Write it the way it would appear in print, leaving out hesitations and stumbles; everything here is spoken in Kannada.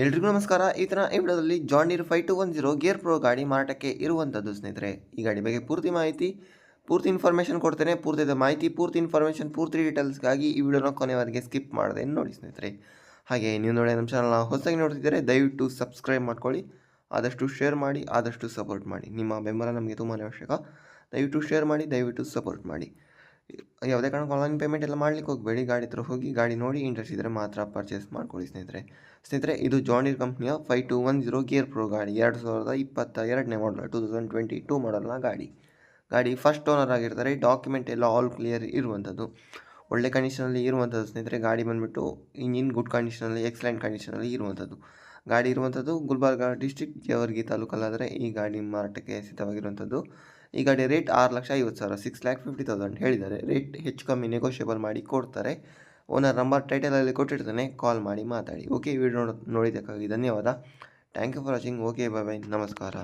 ಎಲ್ರಿಗೂ ನಮಸ್ಕಾರ. ಈ ವಿಡಿಯೋದಲ್ಲಿ ಜಾನ್ ಡೀರ್ 5210 ಗೇರ್ ಪ್ರೋ ಗಾಡಿ ಮಾರಾಟಕ್ಕೆ ಇರುವಂಥದ್ದು ಸ್ನೇಹಿತರೆ. ಈ ಗಾಡಿ ಬಗ್ಗೆ ಪೂರ್ತಿ ಮಾಹಿತಿ, ಪೂರ್ತಿ ಇನ್ಫಾರ್ಮೇಷನ್ ಕೊಡ್ತೇನೆ. ಪೂರ್ತಿ ಮಾಹಿತಿ, ಪೂರ್ತಿ ಇನ್ಫಾರ್ಮೇಷನ್, ಪೂರ್ತಿ ಡೀಟೇಲ್ಸ್ಗಾಗಿ ಈ ವಿಡಿಯೋನ ಕೊನೆವರೆಗೆ ಸ್ಕಿಪ್ ಮಾಡದೆ ನೋಡಿ ಸ್ನೇಹಿತರೆ. ಹಾಗೆ ನೀವು ನೋಡಿ ನಮ್ಮ ಚಾನಲ್ನ ಹೊಸದಾಗಿ ನೋಡ್ತಿದ್ದರೆ ದಯವಿಟ್ಟು ಸಬ್ಸ್ಕ್ರೈಬ್ ಮಾಡ್ಕೊಳ್ಳಿ. ಆದಷ್ಟು ಶೇರ್ ಮಾಡಿ, ಆದಷ್ಟು ಸಪೋರ್ಟ್ ಮಾಡಿ. ನಿಮ್ಮ ಬೆಂಬಲ ನಮಗೆ ತುಂಬಾ ಅವಶ್ಯಕ. ದಯವಿಟ್ಟು ಶೇರ್ ಮಾಡಿ, ದಯವಿಟ್ಟು ಸಪೋರ್ಟ್ ಮಾಡಿ. ಯಾವುದೇ ಕಾರಣಕ್ಕೂ ಆನ್ಲೈನ್ ಪೇಮೆಂಟ್ ಎಲ್ಲ ಮಾಡ್ಲಿಕ್ಕೆ ಹೋಗಬೇಡಿ. ಗಾಡಿ ಹತ್ರ ಹೋಗಿ ಗಾಡಿ ನೋಡಿ ಇಂಟ್ರೆಸ್ಟ್ ಇದ್ದರೆ ಮಾತ್ರ ಪರ್ಚೇಸ್ ಮಾಡ್ಕೊಳ್ಳಿ ಸ್ನೇಹಿತರೆ. ಇದು ಜಾನ್ ಡೀರ್ ಕಂಪ್ನಿಯ 5210 ಗೇರ್ ಪ್ರೋ ಗಾಡಿ. 2022ನೇ ಮಾಡಲ್, 2022 ಮಾಡಲ್ನ ಗಾಡಿ ಫಸ್ಟ್ ಓನರ್ ಆಗಿರ್ತಾರೆ. ಡಾಕ್ಯುಮೆಂಟ್ ಎಲ್ಲ ಆಲ್ ಕ್ಲಿಯರ್ ಇರುವಂಥದ್ದು, ಒಳ್ಳೆ ಕಂಡೀಷನಲ್ಲಿ ಇರುವಂಥದ್ದು ಸ್ನೇಹಿತರೆ. ಗಾಡಿ ಬಂದುಬಿಟ್ಟು ಇಂಜಿನ್ ಗುಡ್ ಕಂಡೀಷನಲ್ಲಿ, ಎಕ್ಸಲೆಂಟ್ ಕಂಡೀಷನಲ್ಲಿ ಇರುವಂಥದ್ದು ಗಾಡಿ ಇರುವಂಥದ್ದು. ಗುಲ್ಬರ್ಗ ಡಿಸ್ಟ್ರಿಕ್ಟ್ ಜೇವರ್ಗಿ ತಾಲೂಕಲ್ಲಾದರೆ ಈ ಗಾಡಿ ಮಾರಾಟಕ್ಕೆ ಸಿದ್ಧವಾಗಿರುವಂಥದ್ದು. ಈ ಗಾಡಿ ರೇಟ್ 6,50,000, 6,50,000 ಹೇಳಿದ್ದಾರೆ. ರೇಟ್ ಹೆಚ್ಚು ಕಮ್ಮಿ ನೆಗೋಷಿಯಬಲ್ ಮಾಡಿ ಕೊಡ್ತಾರೆ. ಓನರ್ ನಂಬರ್ ಟೈಟಲಲ್ಲಿ ಕೊಟ್ಟಿರ್ತಾನೆ, ಕಾಲ್ ಮಾಡಿ ಮಾತಾಡಿ. ಓಕೆ, ವಿಡಿಯೋ ನೋಡಿದ್ದಕ್ಕಾಗಿ ಧನ್ಯವಾದ. Thank you for watching. Okay, bye bye, ನಮಸ್ಕಾರ.